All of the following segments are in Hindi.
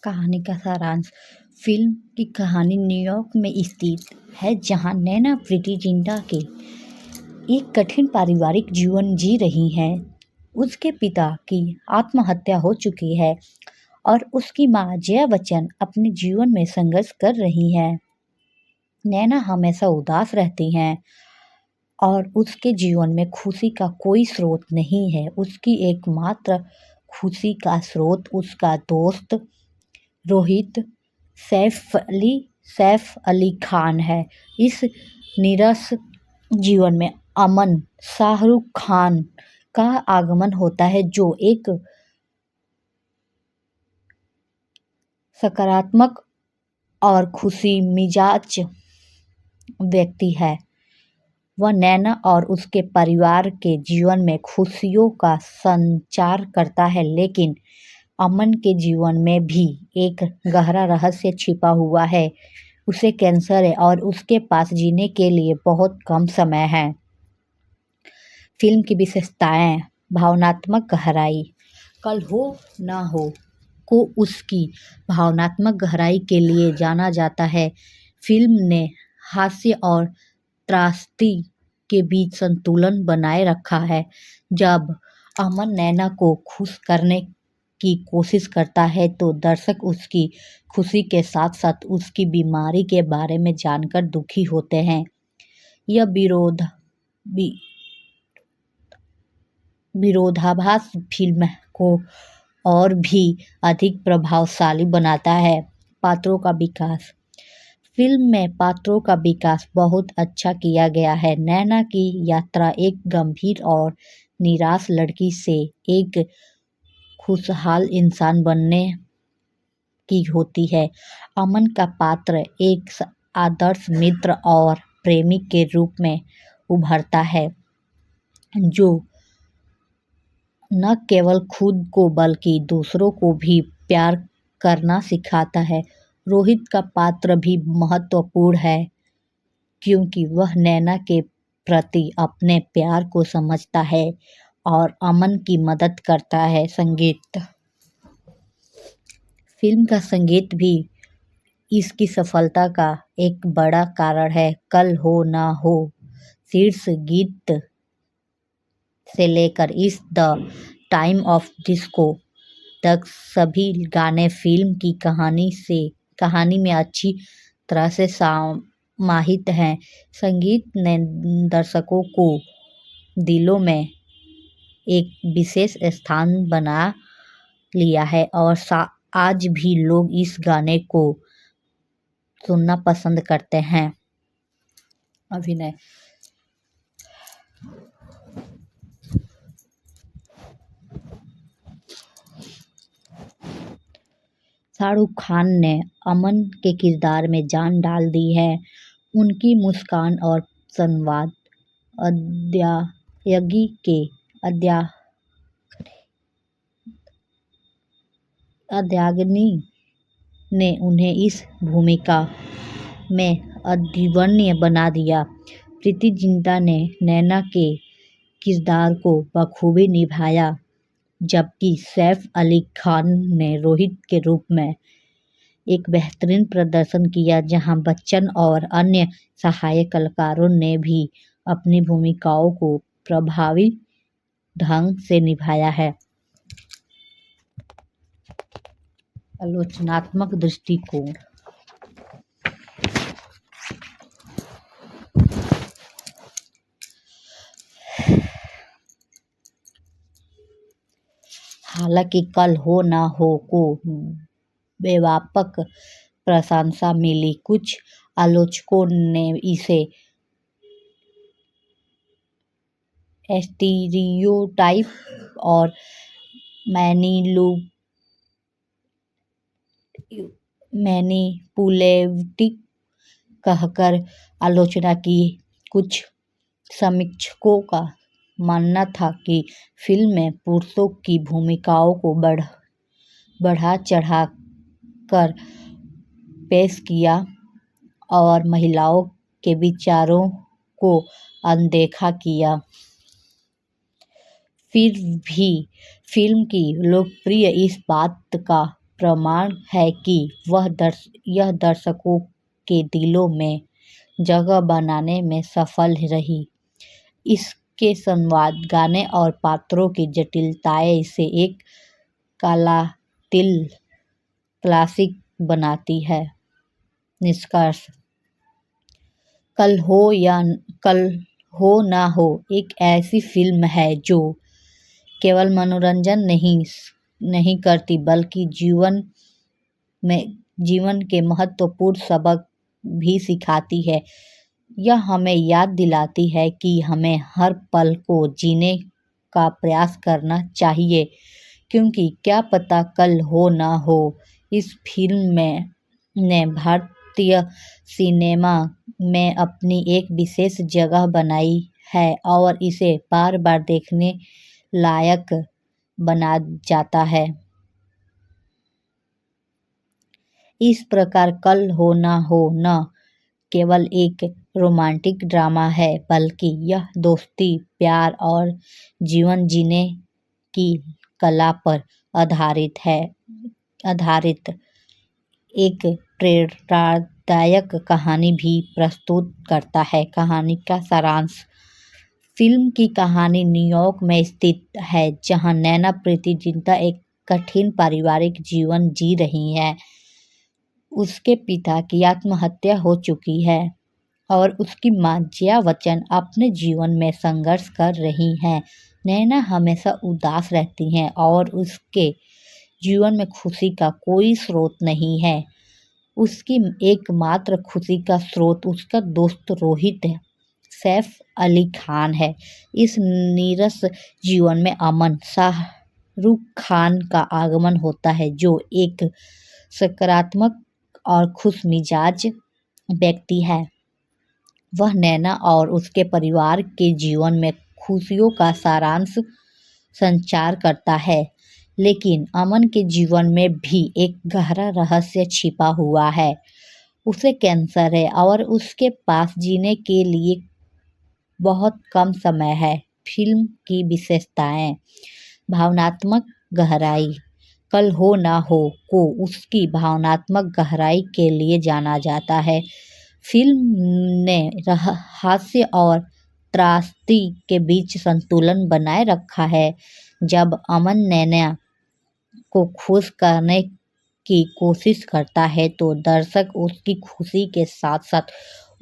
कहानी का सारांश। फिल्म की कहानी न्यूयॉर्क में स्थित है जहां नैना प्रीति जिंटा के एक कठिन पारिवारिक जीवन जी रही हैं। उसके पिता की आत्महत्या हो चुकी है और उसकी मां जया बच्चन अपने जीवन में संघर्ष कर रही हैं। नैना हमेशा उदास रहती हैं और उसके जीवन में खुशी का कोई स्रोत नहीं है। उसकी एकमात्र खुशी का स्रोत उसका दोस्त रोहित सैफ अली खान है। इस नीरस जीवन में अमन शाहरुख खान का आगमन होता है, जो एक सकारात्मक और खुशी मिजाज व्यक्ति है। वह नैना और उसके परिवार के जीवन में खुशियों का संचार करता है, लेकिन अमन के जीवन में भी एक गहरा रहस्य छिपा हुआ है। उसे कैंसर है और उसके पास जीने के लिए बहुत कम समय है। फिल्म की विशेषताएं। भावनात्मक गहराई। कल हो ना हो को उसकी भावनात्मक गहराई के लिए जाना जाता है। फिल्म ने हास्य और त्रासदी के बीच संतुलन बनाए रखा है। जब अमन नैना को खुश करने की कोशिश करता है तो दर्शक उसकी खुशी के साथ साथ उसकी बीमारी के बारे में जानकर दुखी होते हैं। यह विरोधाभास फिल्म को और भी अधिक प्रभावशाली बनाता है। पात्रों का विकास। फिल्म में पात्रों का विकास बहुत अच्छा किया गया है। नैना की यात्रा एक गंभीर और निराश लड़की से एक खुशहाल इंसान बनने की होती है। अमन का पात्र एक आदर्श मित्र और प्रेमी के रूप में उभरता है, जो न केवल खुद को बल्कि दूसरों को भी प्यार करना सिखाता है। रोहित का पात्र भी महत्वपूर्ण है, क्योंकि वह नैना के प्रति अपने प्यार को समझता है और अमन की मदद करता है। संगीत। फिल्म का संगीत भी इसकी सफलता का एक बड़ा कारण है। कल हो ना हो शीर्ष गीत से लेकर इस द टाइम ऑफ डिस्को तक सभी गाने फिल्म की कहानी में अच्छी तरह से समाहित हैं। संगीत ने दर्शकों को दिलों में एक विशेष स्थान बना लिया है और आज भी लोग इस गाने को सुनना पसंद करते हैं। अभिनय। शाहरुख खान ने अमन के किरदार में जान डाल दी है। उनकी मुस्कान और संवाद अदायगी ने उन्हें इस भूमिका में अद्वितीय बना दिया। प्रीति जिंटा ने नैना के किरदार को बखूबी निभाया, जबकि सैफ अली खान ने रोहित के रूप में एक बेहतरीन प्रदर्शन किया। जहां बच्चन और अन्य सहायक कलाकारों ने भी अपनी भूमिकाओं को प्रभावी ढंग से निभाया है। आलोचनात्मक दृष्टिकोण। हालांकि कल हो ना हो को व्यापक प्रशंसा मिली, कुछ आलोचकों ने इसे स्टीरियोटाइप और मैनिपुलेटिव कहकर आलोचना की। कुछ समीक्षकों का मानना था कि फिल्म में पुरुषों की भूमिकाओं को बढ़ा चढ़ा कर पेश किया और महिलाओं के विचारों को अनदेखा किया। फिर भी फिल्म की लोकप्रियता इस बात का प्रमाण है कि यह दर्शकों के दिलों में जगह बनाने में सफल रही। इसके संवाद, गाने और पात्रों की जटिलताएं इसे एक कालातीत क्लासिक बनाती है। निष्कर्ष: कल हो ना हो एक ऐसी फिल्म है जो केवल मनोरंजन नहीं करती बल्कि जीवन के महत्वपूर्ण सबक भी सिखाती है। यह हमें याद दिलाती है कि हमें हर पल को जीने का प्रयास करना चाहिए, क्योंकि क्या पता कल हो ना हो। इस फिल्म ने भारतीय सिनेमा में अपनी एक विशेष जगह बनाई है और इसे बार बार देखने लायक बना जाता है। इस प्रकार कल हो ना हो न केवल एक रोमांटिक ड्रामा है, बल्कि यह दोस्ती, प्यार और जीवन जीने की कला पर आधारित एक प्रेरणादायक कहानी भी प्रस्तुत करता है। कहानी का सारांश: फिल्म की कहानी न्यूयॉर्क में स्थित है, जहां नैना प्रीति जिंटा एक कठिन पारिवारिक जीवन जी रही है। उसके पिता की आत्महत्या हो चुकी है और उसकी मां जया बच्चन अपने जीवन में संघर्ष कर रही हैं। नैना हमेशा उदास रहती हैं और उसके जीवन में खुशी का कोई स्रोत नहीं है। उसकी एकमात्र खुशी का स्रोत उसका दोस्त रोहित सैफ अली खान है। इस नीरस जीवन में अमन शाहरुख खान का आगमन होता है, जो एक सकारात्मक और खुशमिजाज व्यक्ति है। वह नैना और उसके परिवार के जीवन में खुशियों का सारांश संचार करता है, लेकिन अमन के जीवन में भी एक गहरा रहस्य छिपा हुआ है। उसे कैंसर है और उसके पास जीने के लिए बहुत कम समय है। फिल्म की विशेषताएं: भावनात्मक गहराई: कल हो ना हो को उसकी भावनात्मक गहराई के लिए जाना जाता है। फिल्म ने हास्य और त्रासदी के बीच संतुलन बनाए रखा है। जब अमन नैना को खुश करने की कोशिश करता है तो दर्शक उसकी खुशी के साथ साथ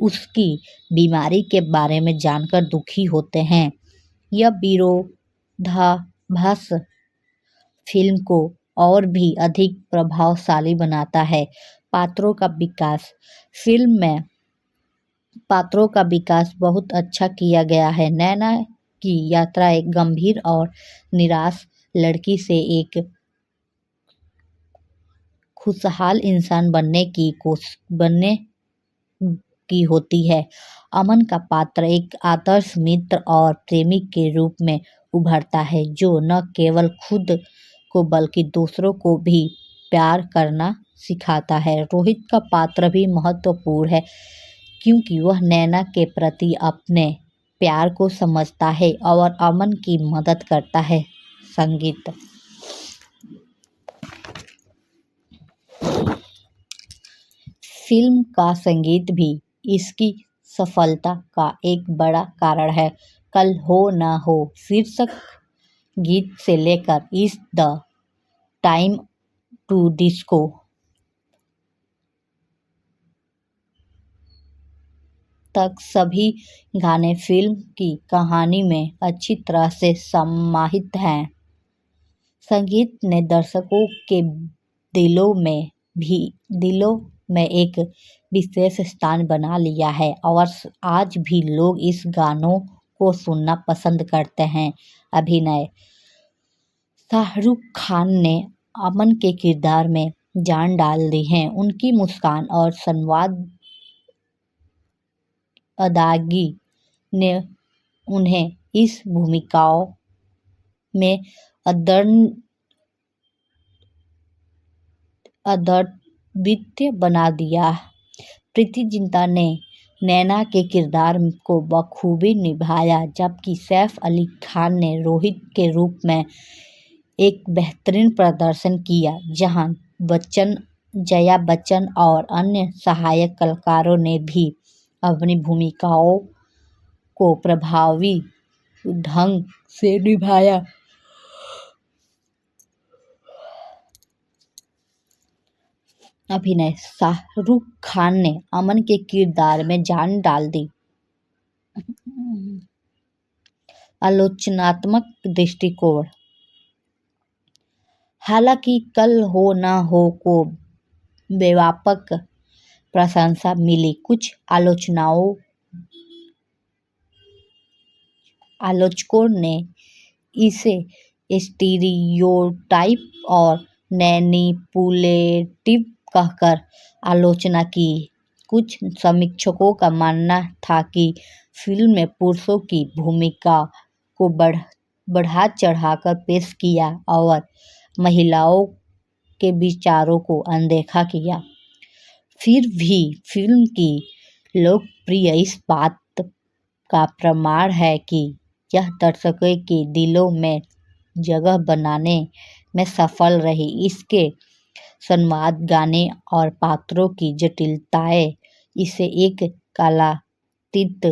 उसकी बीमारी के बारे में जानकर दुखी होते हैं। यह विरोधाभास फिल्म को और भी अधिक प्रभावशाली बनाता है। पात्रों का विकास: फिल्म में पात्रों का विकास बहुत अच्छा किया गया है। नैना की यात्रा एक गंभीर और निराश लड़की से एक खुशहाल इंसान बनने की होती है। अमन का पात्र एक आदर्श मित्र और प्रेमी के रूप में उभरता है, जो न केवल खुद को बल्कि दूसरों को भी प्यार करना सिखाता है। रोहित का पात्र भी महत्वपूर्ण है, क्योंकि वह नैना के प्रति अपने प्यार को समझता है और अमन की मदद करता है। संगीत: फिल्म का संगीत भी इसकी सफलता का एक बड़ा कारण है। कल हो ना हो शीर्षक गीत से लेकर it's the time to disco तक सभी गाने फिल्म की कहानी में अच्छी तरह से समाहित हैं। संगीत ने दर्शकों के दिलों में एक विशेष स्थान बना लिया है और आज भी लोग इस गानों को सुनना पसंद करते हैं। अभिनय: शाहरुख खान ने अमन के किरदार में जान डाल दी है। उनकी मुस्कान और अदायगी ने उन्हें इस भूमिकाओं में अद्वितीय बना दिया। प्रीति जिंटा ने नैना के किरदार को बखूबी निभाया, जबकि सैफ अली खान ने रोहित के रूप में एक बेहतरीन प्रदर्शन किया। जहां बच्चन, जया बच्चन और अन्य सहायक कलाकारों ने भी अपनी भूमिकाओं को प्रभावी ढंग से निभाया। अभिनय: शाहरुख खान ने अमन के किरदार में जान डाल दी। आलोचनात्मक दृष्टिकोण: हालांकि कल हो ना हो को व्यापक प्रशंसा मिली, कुछ आलोचकों ने इसे स्टीरियोटाइप और मैनिपुलेटिव कहकर आलोचना की। कुछ समीक्षकों का मानना था कि फिल्म में पुरुषों की भूमिका को बढ़ा चढ़ाकर पेश किया और महिलाओं के विचारों को अनदेखा किया। फिर भी फिल्म की लोकप्रियता इस बात का प्रमाण है कि यह दर्शकों के दिलों में जगह बनाने में सफल रही। इसके संवाद, गाने और पात्रों की जटिलताएं इसे एक कालातीत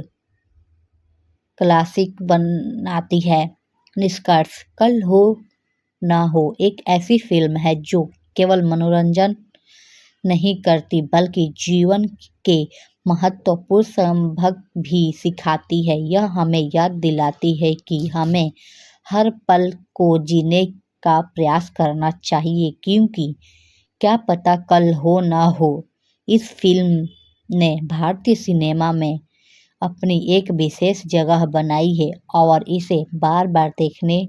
क्लासिक बनाती है। निष्कर्ष: कल हो ना हो एक ऐसी फिल्म है जो केवल मनोरंजन नहीं करती बल्कि जीवन के महत्वपूर्ण सबक भी सिखाती है। यह हमें याद दिलाती है कि हमें हर पल को जीने का प्रयास करना चाहिए, क्योंकि क्या पता कल हो ना हो। इस फिल्म ने भारतीय सिनेमा में अपनी एक विशेष जगह बनाई है और इसे बार बार देखने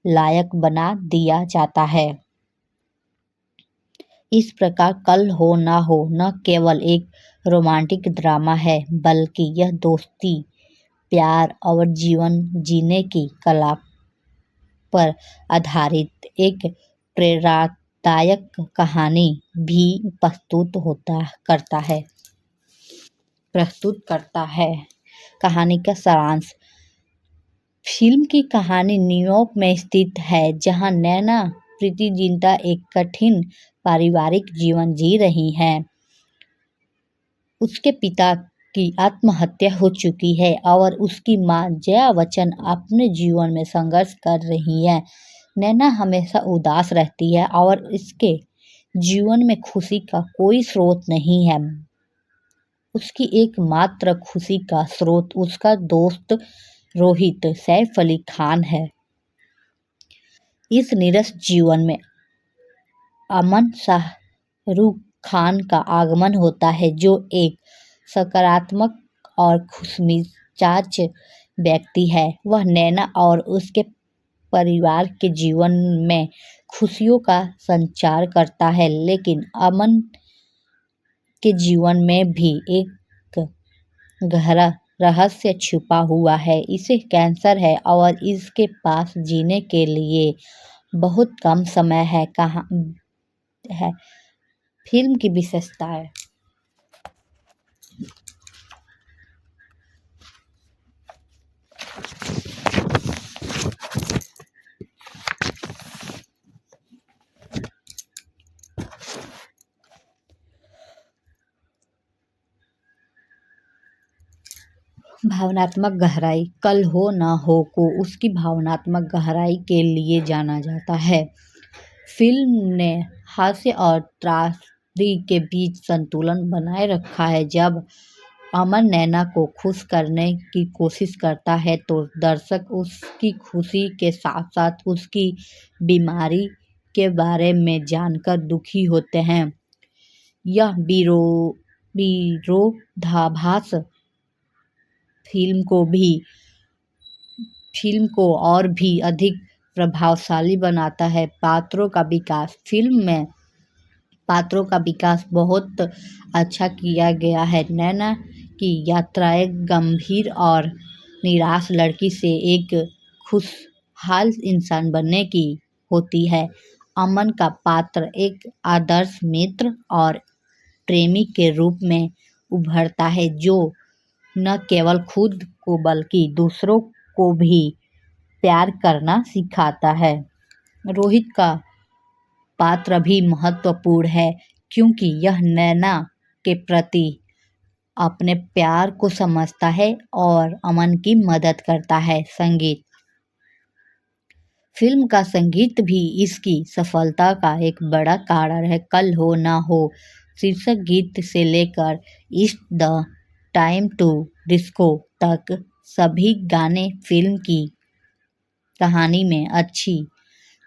लायक बना दिया जाता है। इस प्रकार कल हो ना हो न केवल एक रोमांटिक ड्रामा है, बल्कि यह दोस्ती, प्यार और जीवन जीने की कला पर आधारित एक प्रेरणादायक कहानी भी प्रस्तुत करता है। कहानी का सारांश: फिल्म की कहानी न्यूयॉर्क में स्थित है, जहां नैना प्रीति जिंटा एक कठिन पारिवारिक जीवन जी रही हैं। उसके पिता की आत्महत्या हो चुकी है और उसकी मां जया बच्चन अपने जीवन में संघर्ष कर रही है। नैना हमेशा उदास रहती है और उसके जीवन में खुशी का कोई स्रोत नहीं है। उसकी एकमात्र खुशी का स्रोत उसका दोस्त रोहित सैफ अली खान है। इस नीरस जीवन में अमन शाहरुख खान का आगमन होता है, जो एक सकारात्मक और खुशमिजाज व्यक्ति है। वह नैना और उसके परिवार के जीवन में खुशियों का संचार करता है, लेकिन अमन के जीवन में भी एक गहरा रहस्य छिपा हुआ है। इसे कैंसर है और इसके पास जीने के लिए बहुत कम समय है। फिल्म की विशेषताएं: भावनात्मक गहराई: कल हो ना हो को उसकी भावनात्मक गहराई के लिए जाना जाता है। फिल्म ने हास्य और त्रासदी के बीच संतुलन बनाए रखा है। जब अमन नैना को खुश करने की कोशिश करता है तो दर्शक उसकी खुशी के साथ साथ उसकी बीमारी के बारे में जानकर दुखी होते हैं। यह विरोधाभास फिल्म को और भी अधिक प्रभावशाली बनाता है। पात्रों का विकास: फिल्म में पात्रों का विकास बहुत अच्छा किया गया है। नैना की यात्राएं गंभीर और निराश लड़की से एक खुशहाल इंसान बनने की होती है। अमन का पात्र एक आदर्श मित्र और प्रेमी के रूप में उभरता है, जो न केवल खुद को बल्कि दूसरों को भी प्यार करना सिखाता है। रोहित का पात्र भी महत्वपूर्ण है क्योंकि यह नैना के प्रति अपने प्यार को समझता है और अमन की मदद करता है। संगीत। फिल्म का संगीत भी इसकी सफलता का एक बड़ा कारण है। कल हो ना हो शीर्षक गीत से लेकर it's the time to disco तक सभी गाने फिल्म की कहानी में अच्छी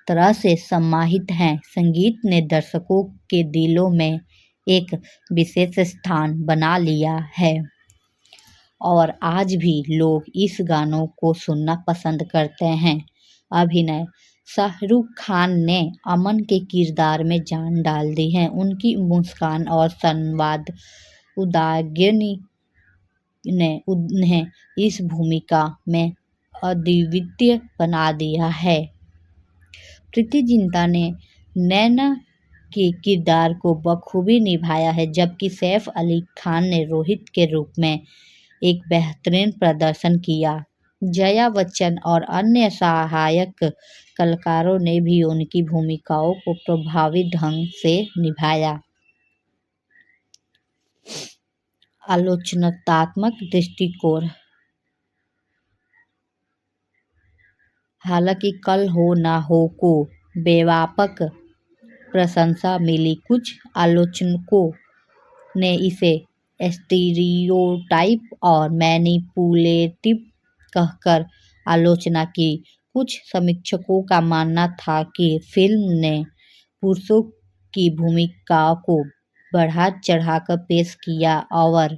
तरह से समाहित हैं। संगीत ने दर्शकों के दिलों में एक विशेष स्थान बना लिया है और आज भी लोग इस गानों को सुनना पसंद करते हैं। अभिनय। शाहरुख खान ने अमन के किरदार में जान डाल दी है। उनकी मुस्कान और संवाद उदागनी ने उन्हें इस भूमिका में अद्वितीय बना दिया है। प्रीति जिंटा ने नैना के किरदार को बखूबी निभाया है, जबकि सैफ अली खान ने रोहित के रूप में एक बेहतरीन प्रदर्शन किया। जया बच्चन और अन्य सहायक कलाकारों ने भी उनकी भूमिकाओं को प्रभावी ढंग से निभाया। आलोचनात्मक दृष्टिकोण। हालांकि कल हो ना हो को व्यापक प्रशंसा मिली, कुछ आलोचकों ने इसे स्टीरियोटाइप और मैनिपुलेटिव कहकर आलोचना की। कुछ समीक्षकों का मानना था कि फिल्म ने पुरुषों की भूमिकाओं को बढ़ा चढ़ाकर पेश किया और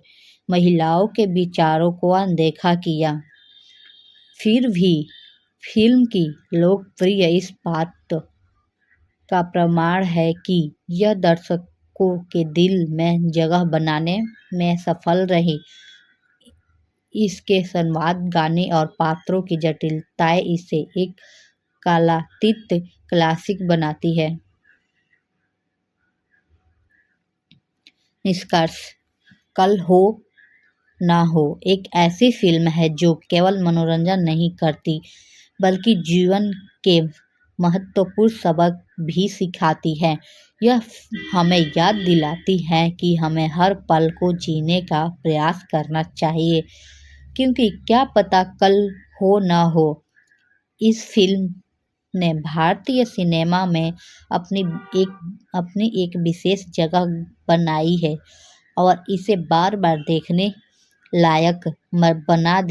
महिलाओं के विचारों को अनदेखा किया। फिर भी फिल्म की लोकप्रियता इस बात का प्रमाण है कि यह दर्शकों के दिल में जगह बनाने में सफल रही। इसके संवाद, गाने और पात्रों की जटिलताएं इसे एक कालातीत क्लासिक बनाती है। निष्कर्ष। कल हो ना हो एक ऐसी फिल्म है जो केवल मनोरंजन नहीं करती बल्कि जीवन के महत्वपूर्ण सबक भी सिखाती है। यह हमें याद दिलाती है कि हमें हर पल को जीने का प्रयास करना चाहिए, क्योंकि क्या पता कल हो ना हो। इस फिल्म ने भारतीय सिनेमा में अपनी एक विशेष जगह बनाई है और इसे बार बार देखने लायक बना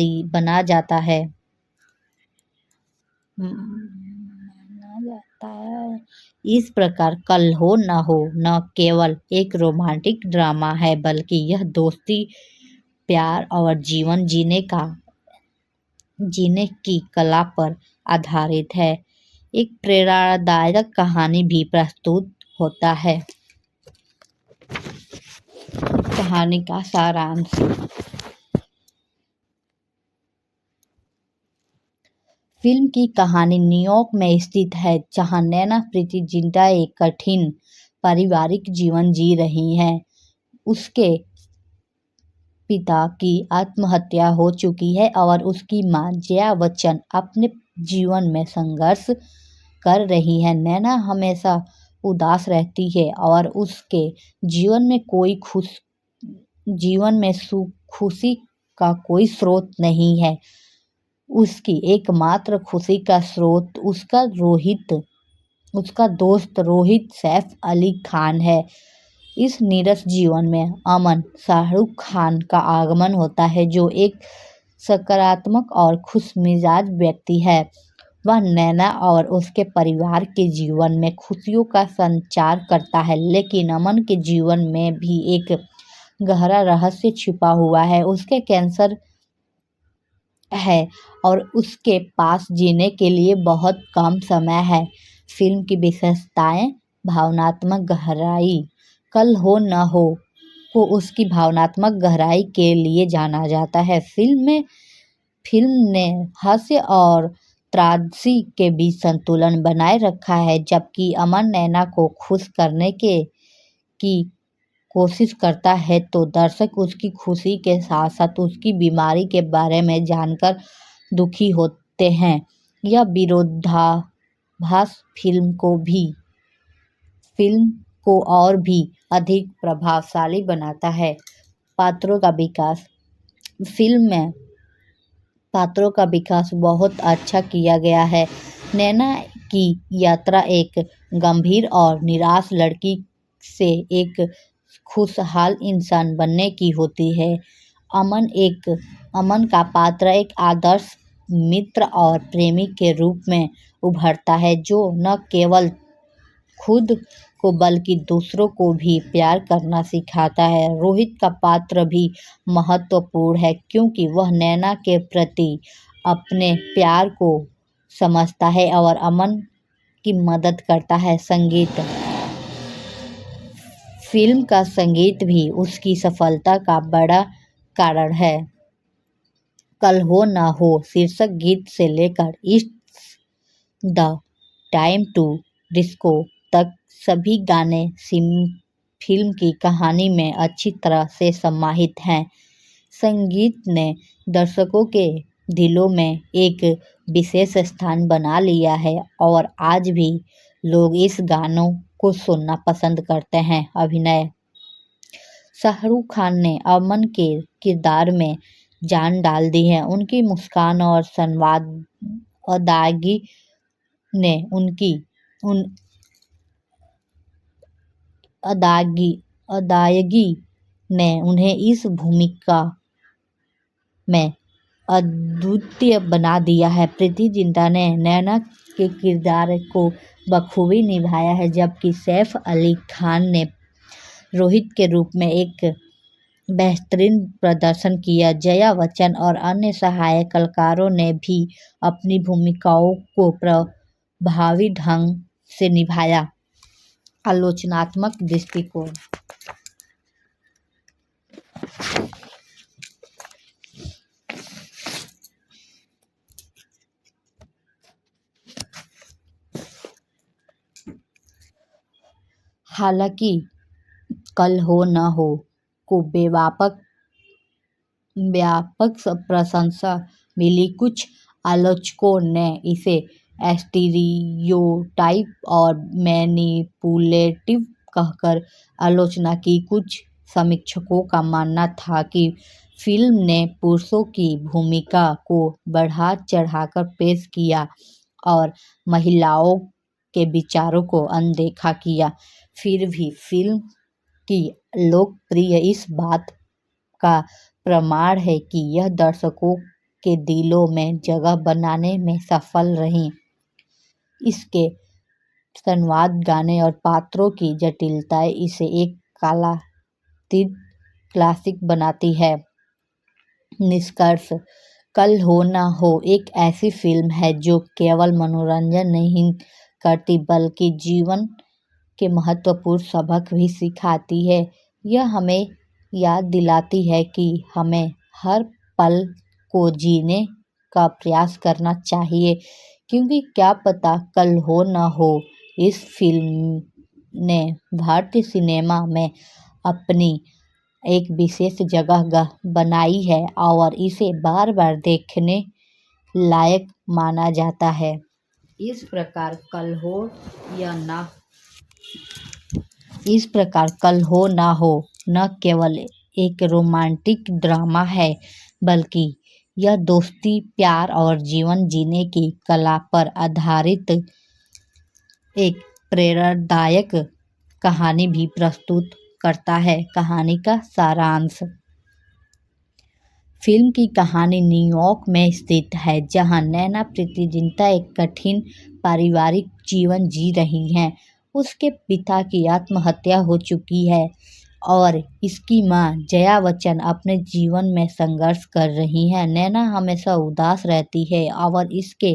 जाता है। इस प्रकार कल हो ना हो न केवल एक रोमांटिक ड्रामा है बल्कि यह दोस्ती, प्यार और जीवन जीने की कला पर आधारित है। एक प्रेरणादायक कहानी भी प्रस्तुत होता है। कहानी का सारांश। फिल्म की कहानी न्यूयॉर्क में स्थित है, जहां नैना प्रीति जिंटा एक कठिन पारिवारिक जीवन जी रही हैं। उसके पिता की आत्महत्या हो चुकी है और उसकी मां जया बच्चन अपने जीवन में संघर्ष कर रही है। नैना हमेशा उदास रहती है और उसके जीवन में खुशी का कोई स्रोत नहीं है। उसकी एकमात्र खुशी का स्रोत उसका दोस्त रोहित सैफ अली खान है। इस नीरस जीवन में अमन शाहरुख खान का आगमन होता है, जो एक सकारात्मक और खुशमिजाज व्यक्ति है। वह नैना और उसके परिवार के जीवन में खुशियों का संचार करता है, लेकिन अमन के जीवन में भी एक गहरा रहस्य छिपा हुआ है। उसके कैंसर है और उसके पास जीने के लिए बहुत कम समय है। फिल्म की विशेषताएं। भावनात्मक गहराई। कल हो न हो को उसकी भावनात्मक गहराई के लिए जाना जाता है। फिल्म ने हास्य और त्रासदी के बीच संतुलन बनाए रखा है। जबकि अमन नैना को खुश करने की कोशिश करता है तो दर्शक उसकी खुशी के साथ साथ उसकी बीमारी के बारे में जानकर दुखी होते हैं। यह विरोधाभास फिल्म को भी फिल्म को और भी अधिक प्रभावशाली बनाता है। पात्रों का विकास। फिल्म में पात्रों का विकास बहुत अच्छा किया गया है। नैना की यात्रा एक गंभीर और निराश लड़की से एक खुशहाल इंसान बनने की होती है। अमन का पात्र एक आदर्श मित्र और प्रेमी के रूप में उभरता है, जो न केवल खुद को बल्कि दूसरों को भी प्यार करना सिखाता है। रोहित का पात्र भी महत्वपूर्ण है, क्योंकि वह नैना के प्रति अपने प्यार को समझता है और अमन की मदद करता है। संगीत। फिल्म का संगीत भी उसकी सफलता का बड़ा कारण है। कल हो ना हो शीर्षक गीत से लेकर it's the time to disco तक सभी गाने फिल्म की कहानी में अच्छी तरह से समाहित हैं। संगीत ने दर्शकों के दिलों में एक विशेष स्थान बना लिया है और आज भी लोग इस गानों को सुनना पसंद करते हैं। अभिनय। शाहरुख खान ने अमन के किरदार में जान डाल दी है। उनकी मुस्कान और संवाद अदायगी ने अदायगी ने उन्हें इस भूमिका में अद्वितीय बना दिया है। प्रीति जिंटा ने नैना के किरदार को बखूबी निभाया है, जबकि सैफ अली खान ने रोहित के रूप में एक बेहतरीन प्रदर्शन किया। जया बच्चन और अन्य सहायक कलाकारों ने भी अपनी भूमिकाओं को प्रभावी ढंग से निभाया। आलोचनात्मक दृष्टिकोण। हालांकि कल हो न हो को व्यापक प्रशंसा मिली, कुछ आलोचकों ने इसे स्टीरियोटाइप और मैनिपुलेटिव कहकर आलोचना की। कुछ समीक्षकों का मानना था कि फिल्म ने पुरुषों की भूमिका को बढ़ा चढ़ाकर पेश किया और महिलाओं के विचारों को अनदेखा किया। फिर भी फिल्म की लोकप्रियता इस बात का प्रमाण है कि यह दर्शकों के दिलों में जगह बनाने में सफल रही। इसके संवाद, गाने और पात्रों की जटिलताएं इसे एक कालातीत क्लासिक बनाती है। निष्कर्ष। कल हो ना हो एक ऐसी फिल्म है जो केवल मनोरंजन नहीं करती बल्कि जीवन के महत्वपूर्ण सबक भी सिखाती है। यह हमें याद दिलाती है कि हमें हर पल को जीने का प्रयास करना चाहिए, क्योंकि क्या पता कल हो न हो। इस फिल्म ने भारतीय सिनेमा में अपनी एक विशेष जगह बनाई है और इसे बार बार देखने लायक माना जाता है। इस प्रकार कल हो ना हो न केवल एक रोमांटिक ड्रामा है, बल्कि यह दोस्ती, प्यार और जीवन जीने की कला पर आधारित एक प्रेरणादायक कहानी भी प्रस्तुत करता है। कहानी का सारांश। फिल्म की कहानी न्यूयॉर्क में स्थित है, जहां नैना प्रीति जिंटा एक कठिन पारिवारिक जीवन जी रही हैं। उसके पिता की आत्महत्या हो चुकी है और इसकी मां जया बच्चन अपने जीवन में संघर्ष कर रही हैं। नैना हमेशा उदास रहती है और इसके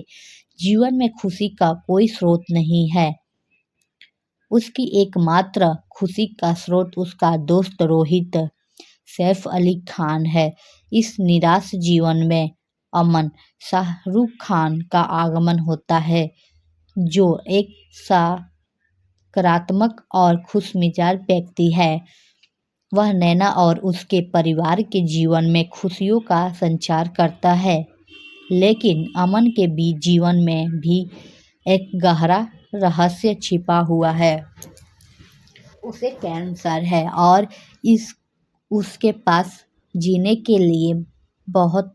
जीवन में खुशी का कोई स्रोत नहीं है। उसकी एकमात्र खुशी का स्रोत उसका दोस्त रोहित सैफ अली खान है। इस निराश जीवन में अमन शाहरुख खान का आगमन होता है, जो एक सकारात्मक और खुशमिजाज व्यक्ति है। वह नैना और उसके परिवार के जीवन में खुशियों का संचार करता है, लेकिन अमन के जीवन में भी एक गहरा रहस्य छिपा हुआ है। उसे कैंसर है और इस उसके पास जीने के लिए बहुत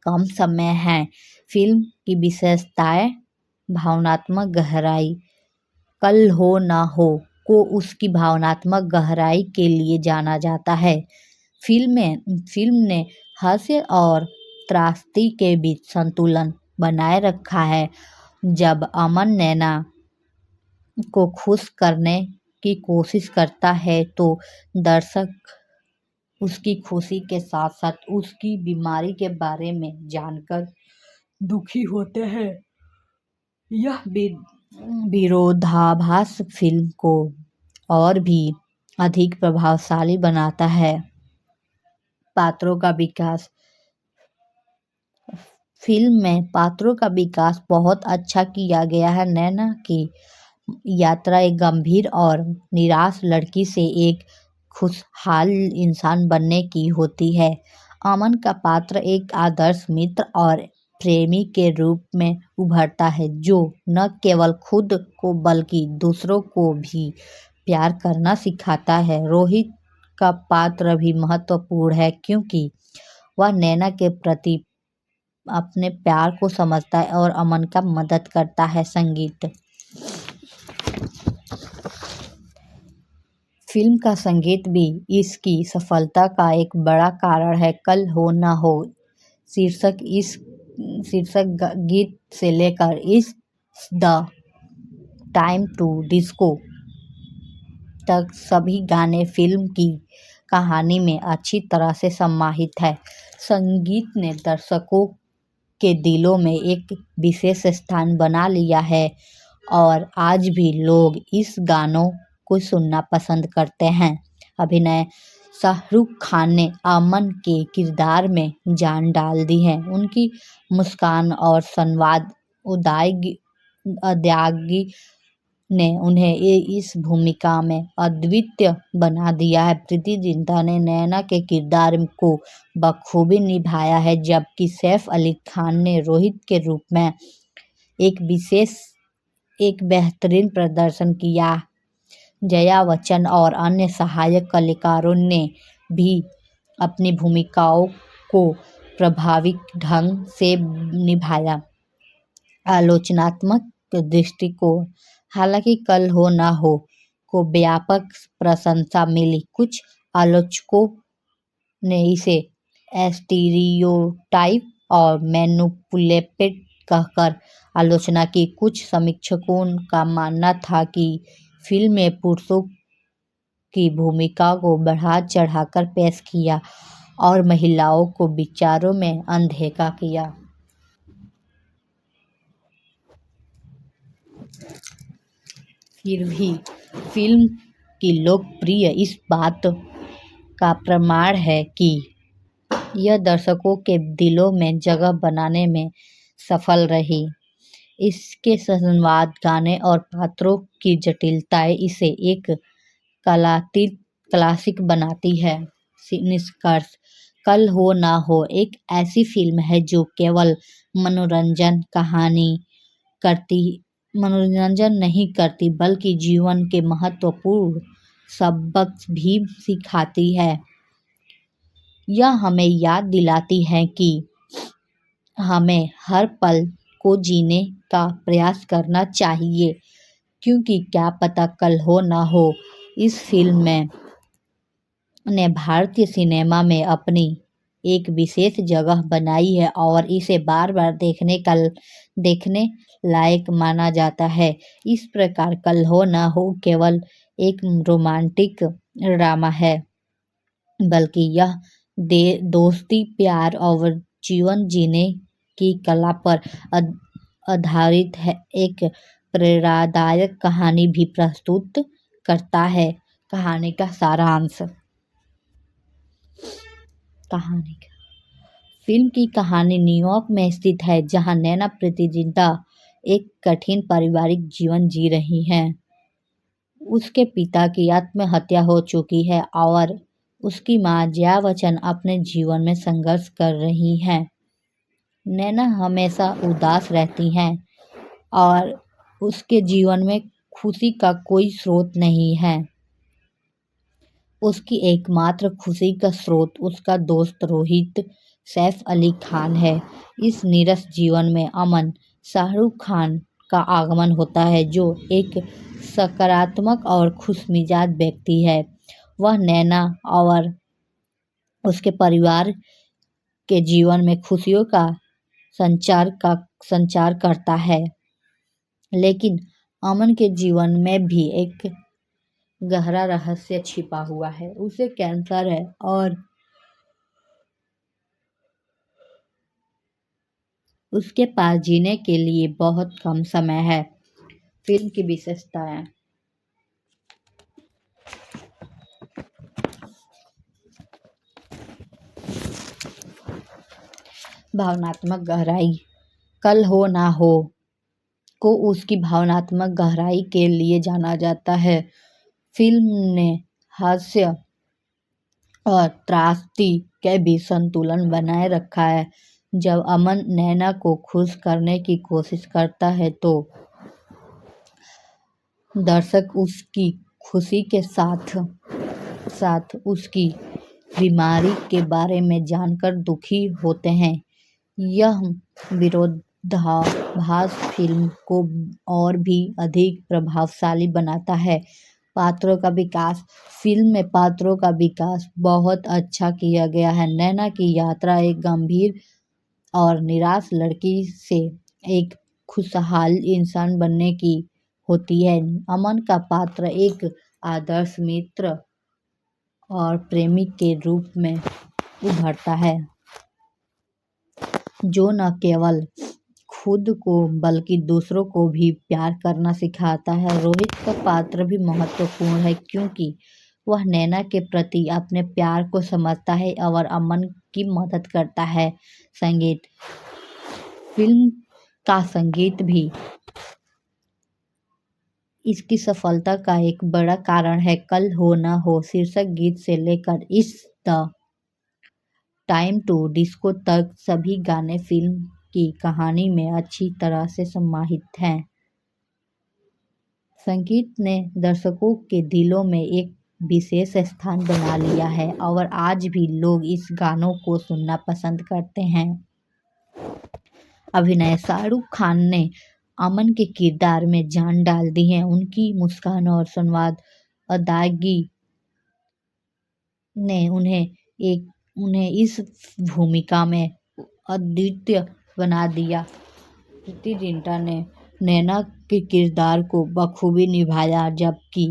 कम समय है। फिल्म की विशेषताएं: भावनात्मक गहराई। कल हो ना हो को उसकी भावनात्मक गहराई के लिए जाना जाता है। फिल्म ने हास्य और त्रासदी के बीच संतुलन बनाए रखा है। जब अमन नैना को खुश करने की कोशिश करता है तो दर्शक उसकी खुशी के साथ साथ उसकी बीमारी के बारे में जानकर दुखी होते हैं। यह विरोधाभास फिल्म को और भी अधिक प्रभावशाली बनाता है। पात्रों का विकास। फिल्म में पात्रों का विकास बहुत अच्छा किया गया है। नैना की यात्रा एक गंभीर और निराश लड़की से एक खुशहाल इंसान बनने की होती है। अमन का पात्र एक आदर्श मित्र और प्रेमी के रूप में उभरता है, जो न केवल खुद को बल्कि दूसरों को भी प्यार करना सिखाता है। रोहित का पात्र भी महत्वपूर्ण है क्योंकि वह नैना के प्रति अपने प्यार को समझता है और अमन का मदद करता है। संगीत। फिल्म का संगीत भी इसकी सफलता का एक बड़ा कारण है। कल हो ना हो शीर्षक गीत से लेकर it's the time to disco तक सभी गाने फिल्म की कहानी में अच्छी तरह से समाहित है। संगीत ने दर्शकों के दिलों में एक विशेष स्थान बना लिया है और आज भी लोग इस गानों को सुनना पसंद करते हैं। अभिनय। शाहरुख खान ने अमन के किरदार में जान डाल दी है। उनकी मुस्कान और संवाद अदायगी ने उन्हें इस भूमिका में अद्वितीय बना दिया है। प्रीति जिंटा ने नैना के किरदार को बखूबी निभाया है, जबकि सैफ अली खान ने रोहित के रूप में एक बेहतरीन प्रदर्शन किया। जया बच्चन और अन्य सहायक कलाकारों ने भी अपनी भूमिकाओं को प्रभावी ढंग से निभाया। आलोचनात्मक दृष्टिकोण। हालांकि कल हो ना हो को व्यापक प्रशंसा मिली, कुछ आलोचकों ने इसे स्टीरियोटाइप और मैनिपुलेटेड कहकर आलोचना की। कुछ समीक्षकों का मानना था कि फिल्म में पुरुषों की भूमिका को बढ़ा चढ़ाकर पेश किया और महिलाओं को विचारों में अनदेखा किया। फिर भी फिल्म की लोकप्रियता इस बात का प्रमाण है कि यह दर्शकों के दिलों में जगह बनाने में सफल रही। इसके संवाद, गाने और पात्रों की जटिलताएं इसे एक कलातीत क्लासिक बनाती है। निष्कर्ष। कल हो ना हो एक ऐसी फिल्म है जो केवल मनोरंजन नहीं करती बल्कि जीवन के महत्वपूर्ण सबक भी सिखाती है। यह हमें याद दिलाती है कि हमें हर पल को जीने का प्रयास करना चाहिए, क्योंकि क्या पता कल हो ना हो। इस फिल्म ने भारतीय सिनेमा में अपनी एक विशेष जगह बनाई है और इसे बार बार देखने लायक माना जाता है। इस प्रकार कल हो ना हो केवल एक रोमांटिक ड्रामा है, बल्कि यह दोस्ती, प्यार और जीवन जीने की कला पर आधारित है। एक प्रेरणादायक कहानी भी प्रस्तुत करता है। कहानी का सारांश। फिल्म की कहानी न्यूयॉर्क में स्थित है, जहां नैना प्रीति जिंटा एक कठिन पारिवारिक जीवन जी रही हैं। उसके पिता की आत्महत्या हो चुकी है और उसकी मां जया बच्चन अपने जीवन में संघर्ष कर रही हैं। नैना हमेशा उदास रहती हैं और उसके जीवन में खुशी का कोई स्रोत नहीं है। उसकी एकमात्र खुशी का स्रोत उसका दोस्त रोहित सैफ अली खान है। इस नीरस जीवन में अमन शाहरुख खान का आगमन होता है, जो एक सकारात्मक और खुशमिजाज व्यक्ति है। वह नैना और उसके परिवार के जीवन में खुशियों का संचार करता है। लेकिन अमन के जीवन में भी एक गहरा रहस्य छिपा हुआ है। उसे कैंसर है और उसके पास जीने के लिए बहुत कम समय है। फिल्म की विशेषताएं। भावनात्मक गहराई। कल हो ना हो को उसकी भावनात्मक गहराई के लिए जाना जाता है। फिल्म ने हास्य और त्रासदी के बीच संतुलन बनाए रखा है। जब अमन नैना को खुश करने की कोशिश करता है तो दर्शक उसकी खुशी के साथ साथ उसकी बीमारी के बारे में जानकर दुखी होते हैं। यह विरोधाभास फिल्म को और भी अधिक प्रभावशाली बनाता है। पात्रों का विकास। फिल्म में पात्रों का विकास बहुत अच्छा किया गया है। नैना की यात्रा एक गंभीर और निराश लड़की से एक खुशहाल इंसान बनने की होती है। अमन का पात्र एक आदर्श मित्र और प्रेमी के रूप में उभरता है, जो न केवल खुद को बल्कि दूसरों को भी प्यार करना सिखाता है। रोहित का पात्र भी महत्वपूर्ण है, क्योंकि वह नैना के प्रति अपने प्यार को समझता है और अमन की मदद करता है। संगीत। फिल्म का संगीत भी इसकी सफलता का एक बड़ा कारण है। कल हो ना हो शीर्षक गीत से लेकर it's the time to disco तक सभी गाने फिल्म की कहानी में अच्छी तरह से समाहित हैं। संगीत ने दर्शकों के दिलों में एक विशेष स्थान बना लिया है और आज भी लोग इस गानों को सुनना पसंद करते हैं। अभिनय। शाहरुख खान ने अमन के किरदार में जान डाल दी है। उनकी मुस्कान और संवाद अदायगी ने उन्हें इस भूमिका में अद्वितीय बना दिया। प्रीति जिंटा ने नैना के किरदार को बखूबी निभाया, जबकि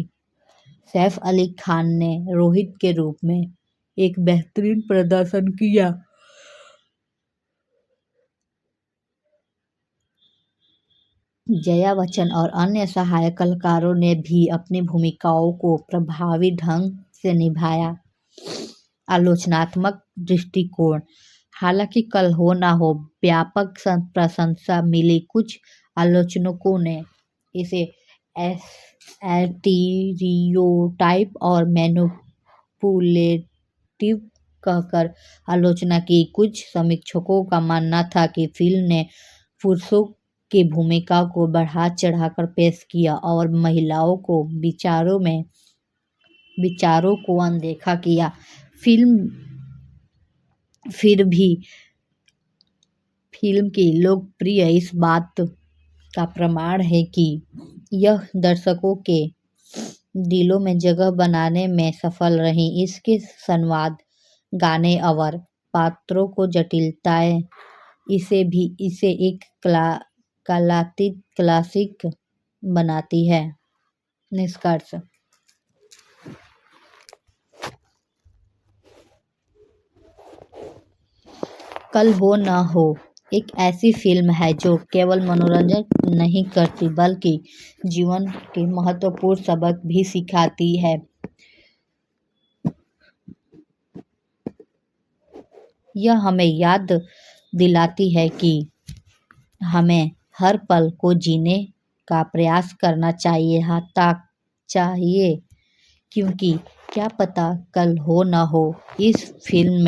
सैफ अली खान ने रोहित के रूप में एक बेहतरीन प्रदर्शन किया। जया बच्चन और अन्य सहायक कलाकारों ने भी अपनी भूमिकाओं को प्रभावी ढंग से निभाया। आलोचनात्मक दृष्टिकोण। हालांकि कल हो ना हो व्यापक प्रशंसा मिली, कुछ आलोचकों ने इसे स्टीरियोटाइप और मैनिपुलेटिव कहकर आलोचना की। कुछ समीक्षकों का मानना था कि फिल्म ने पुरुषों की भूमिका को बढ़ा चढ़ाकर पेश किया और महिलाओं को विचारों को अनदेखा किया। फिर भी फिल्म की लोकप्रियता इस बात का प्रमाण है कि यह दर्शकों के दिलों में जगह बनाने में सफल रही। इसके संवाद, गाने और पात्रों को जटिलताएं इसे एक क्लासिक बनाती है। निष्कर्ष। कल हो ना हो एक ऐसी फिल्म है जो केवल मनोरंजन नहीं करती बल्कि जीवन के महत्वपूर्ण सबक भी सिखाती है। यह हमें याद दिलाती है कि हमें हर पल को जीने का प्रयास करना चाहिए, क्योंकि क्या पता कल हो ना हो। इस फिल्म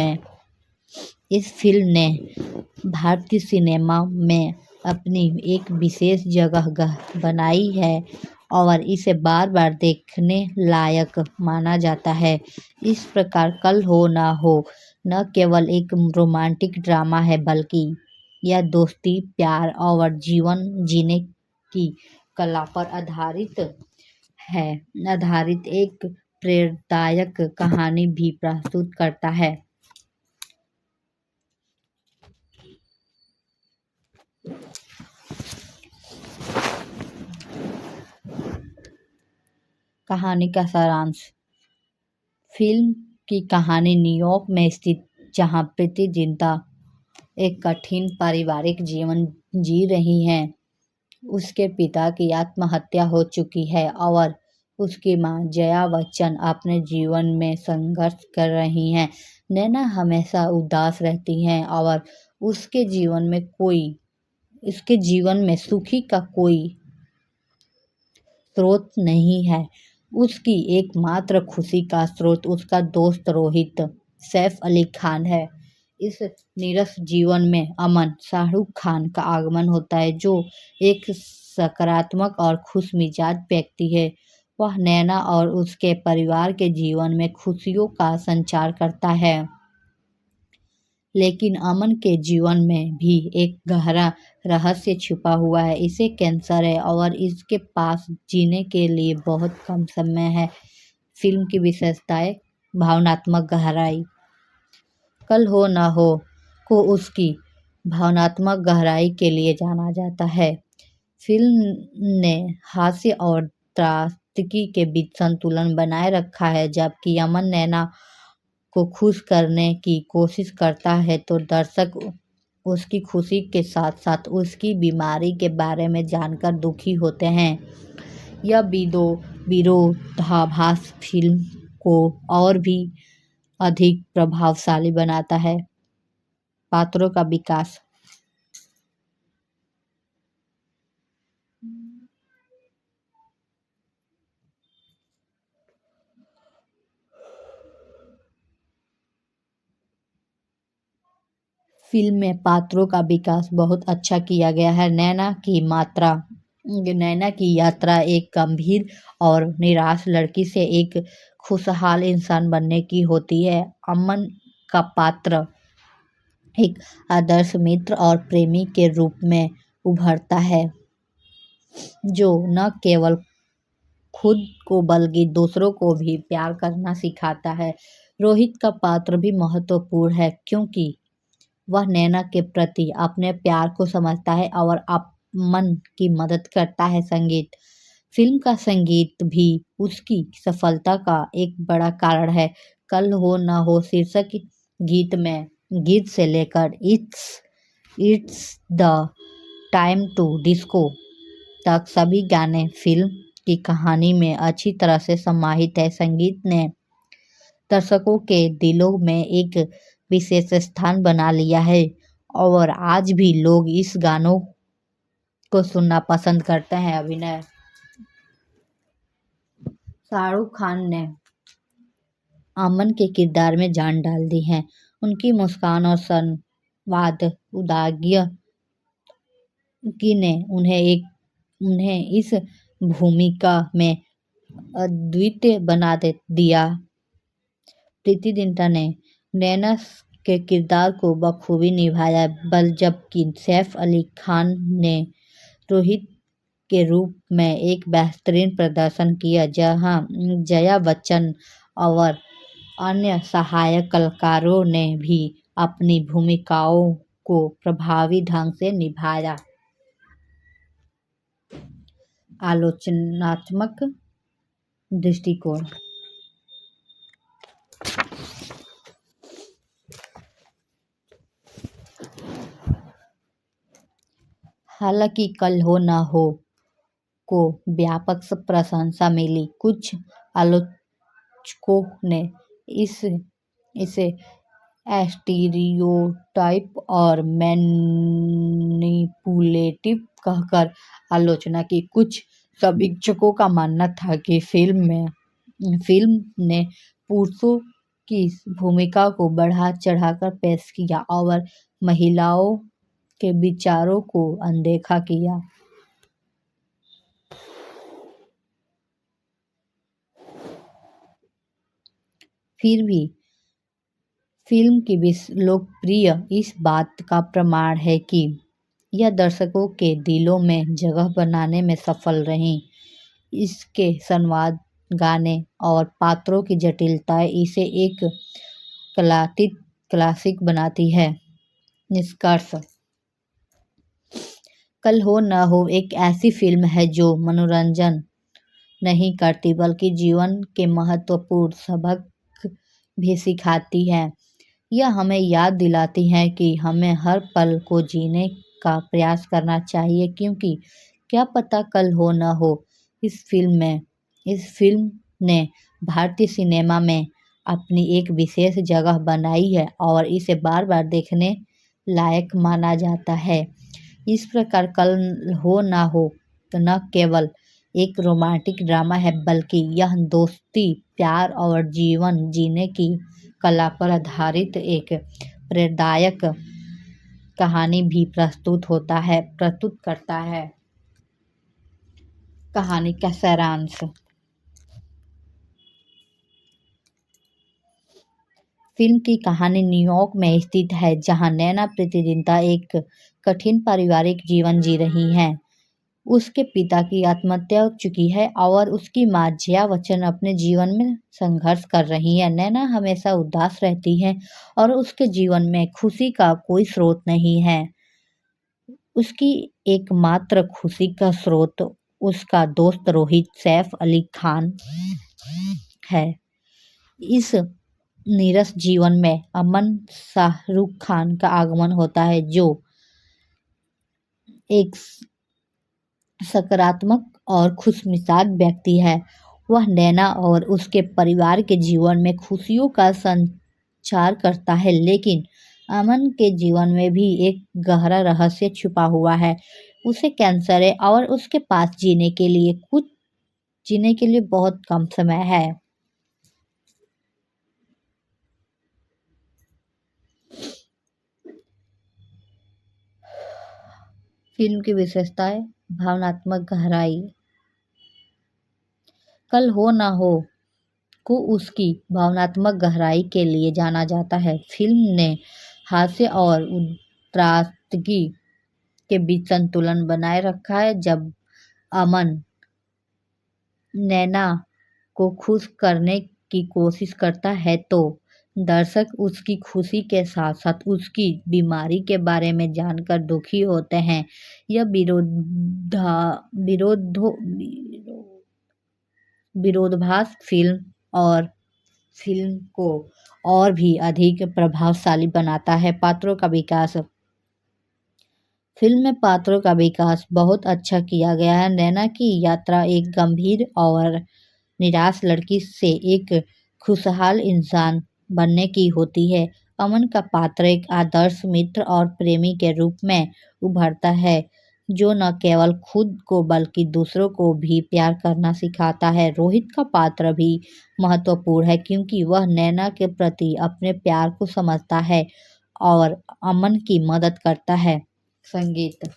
ने भारतीय सिनेमा में अपनी एक विशेष जगह बनाई है और इसे बार बार देखने लायक माना जाता है। इस प्रकार कल हो ना हो न केवल एक रोमांटिक ड्रामा है, बल्कि यह दोस्ती, प्यार और जीवन जीने की कला पर है आधारित एक प्रेरणादायक कहानी भी प्रस्तुत करता है। कहानी का सारांश। फिल्म की कहानी न्यूयॉर्क में स्थित, जहां प्रीति जिंटा एक कठिन पारिवारिक जीवन जी रही हैं। उसके पिता की आत्महत्या हो चुकी है और उसकी मां जया बच्चन अपने जीवन में संघर्ष कर रही हैं। नैना हमेशा उदास रहती हैं और उसके जीवन में सुखी का कोई स्रोत नहीं है। उसकी एकमात्र खुशी का स्रोत उसका दोस्त रोहित सैफ अली खान है। इस नीरस जीवन में अमन शाहरुख खान का आगमन होता है, जो एक सकारात्मक और खुश मिजाज व्यक्ति है। वह नैना और उसके परिवार के जीवन में खुशियों का संचार करता है। लेकिन अमन के जीवन में भी एक गहरा रहस्य छुपा हुआ है। इसे कैंसर है और इसके पास जीने के लिए बहुत कम समय है। फिल्म की विशेषताएं। भावनात्मक गहराई। कल हो ना हो को उसकी भावनात्मक गहराई के लिए जाना जाता है। फिल्म ने हास्य और त्रासदी के बीच संतुलन बनाए रखा है। जबकि अमन नैना को खुश करने की कोशिश करता है, तो दर्शक उसकी खुशी के साथ साथ उसकी बीमारी के बारे में जानकर दुखी होते हैं। यह विरोधाभास फिल्म को और भी अधिक प्रभावशाली बनाता है। पात्रों का विकास। फिल्म में पात्रों का विकास बहुत अच्छा किया गया है। नैना की यात्रा एक गंभीर और निराश लड़की से एक खुशहाल इंसान बनने की होती है। अमन का पात्र एक आदर्श मित्र और प्रेमी के रूप में उभरता है, जो न केवल खुद को बल्कि दूसरों को भी प्यार करना सिखाता है। रोहित का पात्र भी महत्वपूर्ण है, क्योंकि वह नैना के प्रति अपने प्यार को समझता है और अमन की मदद करता है। संगीत। फिल्म का संगीत भी उसकी सफलता का एक बड़ा कारण है। कल हो ना हो शीर्षक गीत से लेकर it's it's the time to disco तक सभी गाने फिल्म की कहानी में अच्छी तरह से समाहित है। संगीत ने दर्शकों के दिलों में एक विशेष स्थान बना लिया है और आज भी लोग इस गानों को सुनना पसंद करते हैं। अभिनय। शाहरुख खान ने अमन के किरदार में जान डाल दी है। उनकी मुस्कान और संवाद उदागी ने उन्हें इस भूमिका में अद्वितीय बना दिया। प्रीति जिंटा ने नैना के किरदार को बखूबी निभाया, जबकि सैफ अली खान ने रोहित के रूप में एक बेहतरीन प्रदर्शन किया। जहां जया बच्चन और अन्य सहायक कलाकारों ने भी अपनी भूमिकाओं को प्रभावी ढंग से निभाया। आलोचनात्मक दृष्टिकोण। हालांकि कल हो ना हो को व्यापक प्रशंसा मिली, कुछ आलोचकों ने इसे स्टीरियोटाइप और मैनिपुलेटिव कहकर आलोचना की। कुछ समीक्षकों का मानना था कि फिल्म ने पुरुषों की भूमिका को बढ़ा चढ़ाकर पेश किया और महिलाओं के विचारों को अनदेखा किया। फिर भी फिल्म की लोकप्रिय इस बात का प्रमाण है कि यह दर्शकों के दिलों में जगह बनाने में सफल रही। इसके संवाद, गाने और पात्रों की जटिलता इसे एक कलातीत क्लासिक बनाती है। निष्कर्ष, कल हो न हो एक ऐसी फिल्म है जो मनोरंजन नहीं करती बल्कि जीवन के महत्वपूर्ण सबक भी सिखाती है। यह हमें याद दिलाती है कि हमें हर पल को जीने का प्रयास करना चाहिए, क्योंकि क्या पता कल हो न हो। इस फिल्म ने भारतीय सिनेमा में अपनी एक विशेष जगह बनाई है और इसे बार बार देखने लायक माना जाता है। इस प्रकार कल हो ना हो तो न केवल एक रोमांटिक ड्रामा है, बल्कि यह दोस्ती, प्यार और जीवन जीने की कला पर आधारित एक प्रेरणादायक कहानी भी प्रस्तुत करता है। कहानी का सारांश। फिल्म की कहानी न्यूयॉर्क में स्थित है, जहां नैना प्रतिदिनता एक कठिन पारिवारिक जीवन जी रही हैं। उसके पिता की आत्महत्या हो चुकी है और उसकी मां जया बच्चन अपने जीवन में संघर्ष कर रही है। नैना हमेशा उदास रहती है और उसके जीवन में खुशी का कोई स्रोत नहीं है। उसकी एकमात्र खुशी का स्रोत उसका दोस्त रोहित सैफ अली खान है। इस नीरस जीवन में अमन शाहरुख खान का आगमन होता है, जो एक सकारात्मक और खुशमिजाज व्यक्ति है। वह नैना और उसके परिवार के जीवन में खुशियों का संचार करता है, लेकिन अमन के जीवन में भी एक गहरा रहस्य छुपा हुआ है। उसे कैंसर है और उसके पास जीने के लिए बहुत कम समय है। फिल्म की विशेषताएं। भावनात्मक गहराई। कल हो ना हो को उसकी भावनात्मक गहराई के लिए जाना जाता है। फिल्म ने हास्य और त्रासदी के बीच संतुलन बनाए रखा है। जब अमन नैना को खुश करने की कोशिश करता है तो दर्शक उसकी खुशी के साथ साथ उसकी बीमारी के बारे में जानकर दुखी होते हैं। यह विरोधाभास फिल्म को और भी अधिक प्रभावशाली बनाता है। पात्रों का विकास। फिल्म में पात्रों का विकास बहुत अच्छा किया गया है। नैना की यात्रा एक गंभीर और निराश लड़की से एक खुशहाल इंसान बनने की होती है। अमन का पात्र एक आदर्श मित्र और प्रेमी के रूप में उभरता है, जो न केवल खुद को बल्कि दूसरों को भी प्यार करना सिखाता है। रोहित का पात्र भी महत्वपूर्ण है, क्योंकि वह नैना के प्रति अपने प्यार को समझता है और अमन की मदद करता है। संगीत।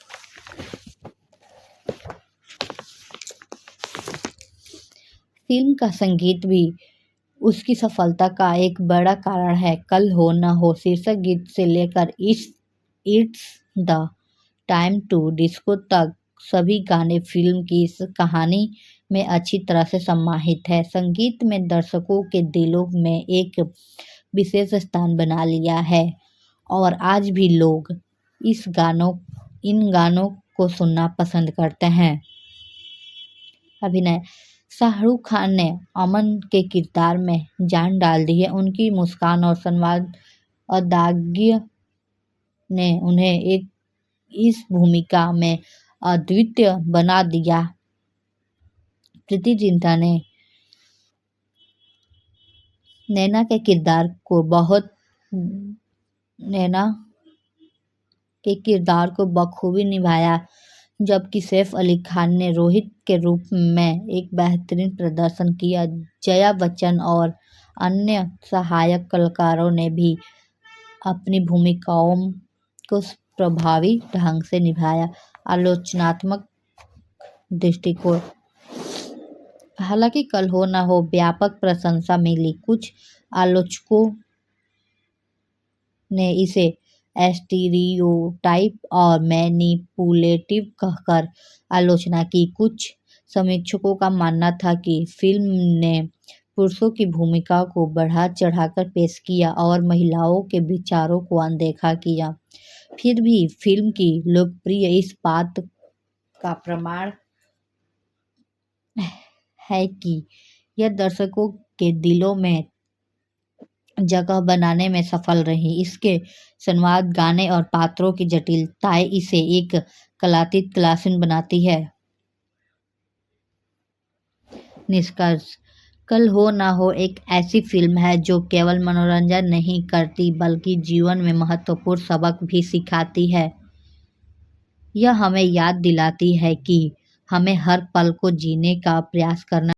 फिल्म का संगीत भी उसकी सफलता का एक बड़ा कारण है। कल हो न हो शीर्षक गीत से लेकर it's the time to disco तक सभी गाने फिल्म की इस कहानी में अच्छी तरह से समाहित है। संगीत में दर्शकों के दिलों में एक विशेष स्थान बना लिया है और आज भी लोग इन गानों को सुनना पसंद करते हैं। अभिनय। शाहरुख खान ने अमन के किरदार में जान डाल दी है। उनकी मुस्कान और संवाद अदायगी ने उन्हें इस भूमिका में अद्वितीय बना दिया। प्रीति जिंटा ने नैना के किरदार को बखूबी निभाया, जबकि सैफ अली खान ने रोहित के रूप में एक बेहतरीन प्रदर्शन किया। जया बच्चन और अन्य सहायक कलाकारों ने भी अपनी भूमिकाओं को प्रभावी ढंग से निभाया। आलोचनात्मक दृष्टिकोण। हालांकि कल हो ना हो व्यापक प्रशंसा मिली, कुछ आलोचकों ने इसे स्टीरियोटाइप और मैनिपुलेटिव कहकर आलोचना की। कुछ समीक्षकों का मानना था कि फिल्म ने पुरुषों की भूमिका को बढ़ा चढ़ाकर पेश किया और महिलाओं के विचारों को अनदेखा किया। फिर भी फिल्म की लोकप्रियता इस बात का प्रमाण है कि यह दर्शकों के दिलों में जगह बनाने में सफल रही। इसके संवाद, गाने और पात्रों की जटिलताएं इसे एक कलातीत क्लासिक बनाती है। निष्कर्ष: कल हो ना हो एक ऐसी फिल्म है जो केवल मनोरंजन नहीं करती बल्कि जीवन में महत्वपूर्ण सबक भी सिखाती है। यह हमें याद दिलाती है कि हमें हर पल को जीने का प्रयास करना